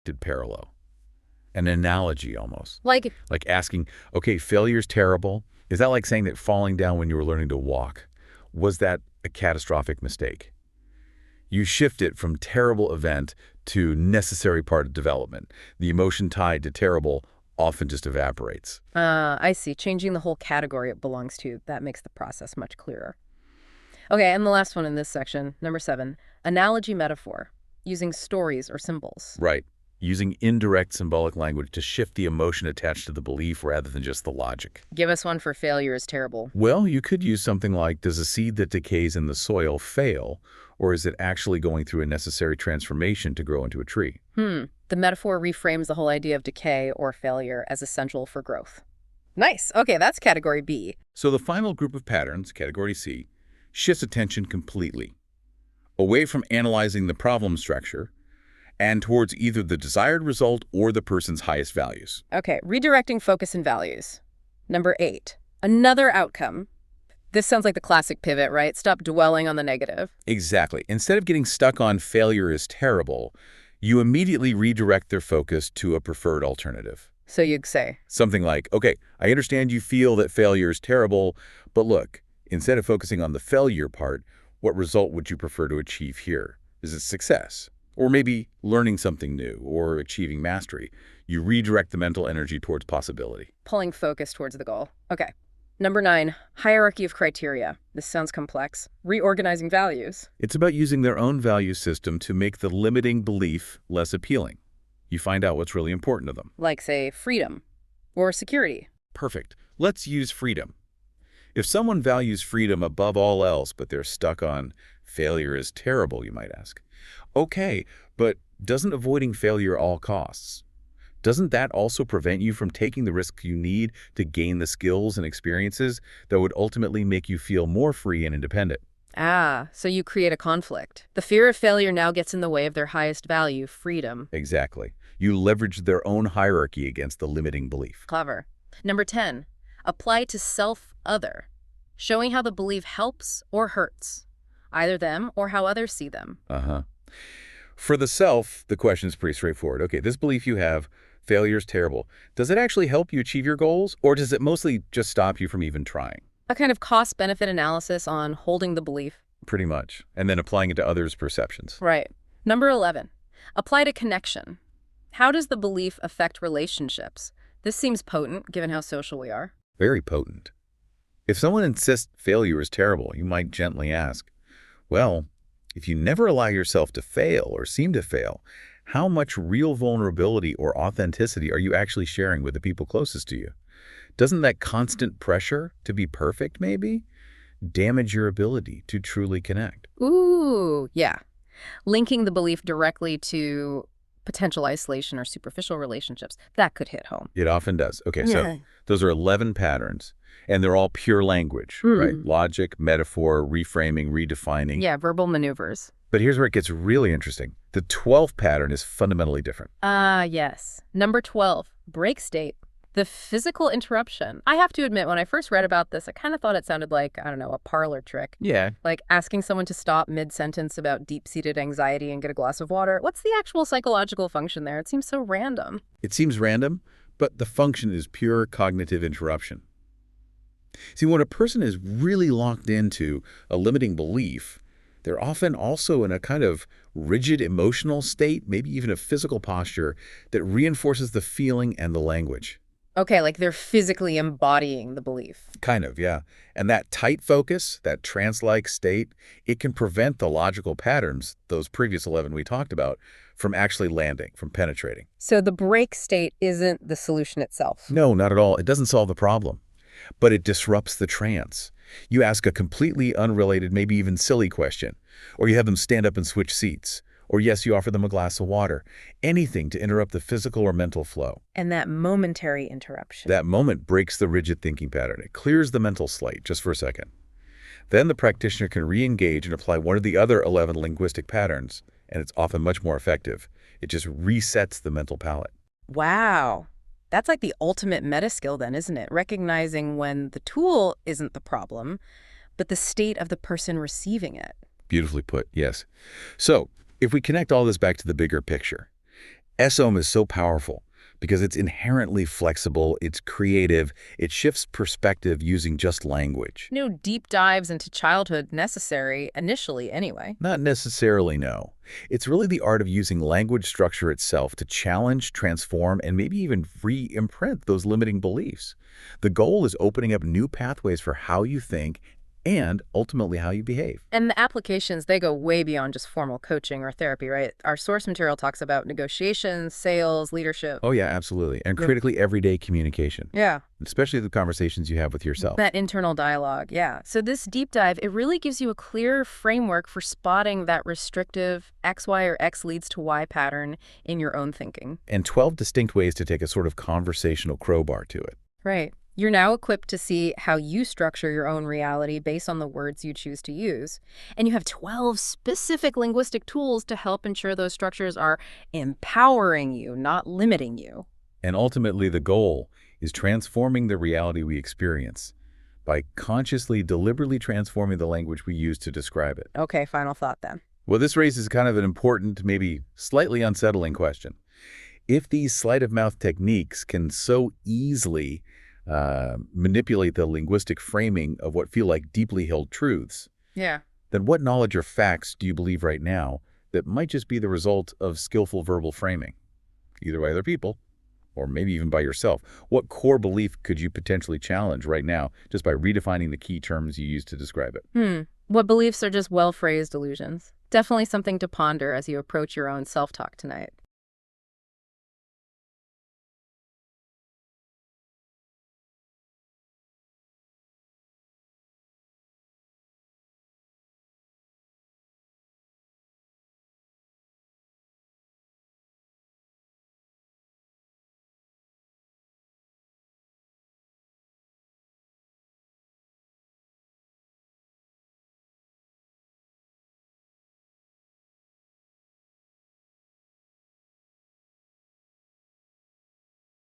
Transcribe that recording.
did parallel. An analogy almost. Like, Like asking, okay, failure's terrible. Is that like saying that falling down when you were learning to walk, was that a catastrophic mistake? You shift it from terrible event to necessary part of development. The emotion tied to terrible often just evaporates. I see. Changing the whole category it belongs to, that makes the process much clearer. Okay, and the last one in this section, number 7, analogy metaphor, using stories or symbols. Right. Using indirect symbolic language to shift the emotion attached to the belief rather than just the logic. Give us one for failure is terrible. Well, you could use something like, does a seed that decays in the soil fail, or is it actually going through a necessary transformation to grow into a tree? The metaphor reframes the whole idea of decay or failure as essential for growth. Nice. Okay, that's category B. So the final group of patterns, category C, shifts attention completely, away from analyzing the problem structure and towards either the desired result or the person's highest values. Okay, redirecting focus and values. Number 8, another outcome. This sounds like the classic pivot, right? Stop dwelling on the negative. Exactly. Instead of getting stuck on failure is terrible, you immediately redirect their focus to a preferred alternative. So you'd say, Something like, okay, I understand you feel that failure is terrible, but look, instead of focusing on the failure part, what result would you prefer to achieve here? Is it success? Or maybe learning something new or achieving mastery? You redirect the mental energy towards possibility. pulling focus towards the goal. Okay. Number 9, hierarchy of criteria. This sounds complex. Reorganizing values. It's about using their own value system to make the limiting belief less appealing. You find out what's really important to them. Like, say, freedom or security. Perfect. Let's use freedom. If someone values freedom above all else, but they're stuck on failure is terrible, you might ask. Okay, but doesn't avoiding failure at all costs? Doesn't that also prevent you from taking the risks you need to gain the skills and experiences that would ultimately make you feel more free and independent? Ah, so you create a conflict. The fear of failure now gets in the way of their highest value, freedom. Exactly. You leverage their own hierarchy against the limiting belief. Clever. Number 10, apply to self-other, showing how the belief helps or hurts, either them or how others see them. For the self, the question is pretty straightforward. Okay, this belief you have, failure is terrible. Does it actually help you achieve your goals, or does it mostly just stop you from even trying? A kind of cost-benefit analysis on holding the belief. Pretty much. And then applying it to others' perceptions. Right. Number 11, apply to connection. How does the belief affect relationships? This seems potent, given how social we are. Very potent. If someone insists failure is terrible, you might gently ask, well, if you never allow yourself to fail or seem to fail, how much real vulnerability or authenticity are you actually sharing with the people closest to you? Doesn't that constant pressure to be perfect, maybe, damage your ability to truly connect? Ooh, yeah. Linking the belief directly to potential isolation or superficial relationships, that could hit home. It often does. Okay, so those are 11 patterns, and they're all pure language, right? Logic, metaphor, reframing, redefining. Yeah, verbal maneuvers. But here's where it gets really interesting. The 12th pattern is fundamentally different. Yes. Number 12, break state. The physical interruption. I have to admit, when I first read about this, I kind of thought it sounded like, I don't know, a parlor trick. Yeah. Like asking someone to stop mid-sentence about deep-seated anxiety and get a glass of water. What's the actual psychological function there? It seems so random. It seems random, but the function is pure cognitive interruption. See, when a person is really locked into a limiting belief, they're often also in a kind of rigid emotional state, maybe even a physical posture that reinforces the feeling and the language. Okay, like they're physically embodying the belief. Kind of, yeah. And that tight focus, that trance-like state, it can prevent the logical patterns, those previous 11 we talked about, from actually landing, from penetrating. So the break state isn't the solution itself. No, not at all. It doesn't solve the problem, but it disrupts the trance. You ask a completely unrelated, maybe even silly question, or you have them stand up and switch seats, or yes, you offer them a glass of water, anything to interrupt the physical or mental flow. And that momentary interruption. That moment breaks the rigid thinking pattern. It clears the mental slate just for a second. Then the practitioner can re-engage and apply one of the other 11 linguistic patterns, and it's often much more effective. It just resets the mental palette. Wow. That's like the ultimate meta skill then, isn't it? Recognizing when the tool isn't the problem, but the state of the person receiving it. Beautifully put, yes. So, if we connect all this back to the bigger picture, SOM is so powerful because it's inherently flexible, it's creative, it shifts perspective using just language. No deep dives into childhood necessary, initially anyway. Not necessarily, no. It's really the art of using language structure itself to challenge, transform, and maybe even re-imprint those limiting beliefs. The goal is opening up new pathways for how you think and ultimately how you behave. And the applications, they go way beyond just formal coaching or therapy, right? Our source material talks about negotiations, sales, leadership. Oh, yeah, absolutely. And Yeah. critically, everyday communication, Yeah. especially the conversations you have with yourself. That internal dialogue, yeah. So this deep dive, it really gives you a clear framework for spotting that restrictive X, Y, or X leads to Y pattern in your own thinking. And 12 distinct ways to take a sort of conversational crowbar to it. Right. You're now equipped to see how you structure your own reality based on the words you choose to use. And you have 12 specific linguistic tools to help ensure those structures are empowering you, not limiting you. And ultimately, the goal is transforming the reality we experience by consciously, deliberately transforming the language we use to describe it. Okay, final thought then. Well, this raises kind of an important, maybe slightly unsettling question. If these sleight-of-mouth techniques can so easily manipulate the linguistic framing of what feel like deeply held truths, Yeah. then what knowledge or facts do you believe right now that might just be the result of skillful verbal framing, either by other people or maybe even by yourself? What core belief could you potentially challenge right now just by redefining the key terms you use to describe it? What beliefs are just well-phrased illusions? Definitely something to ponder as you approach your own self-talk tonight.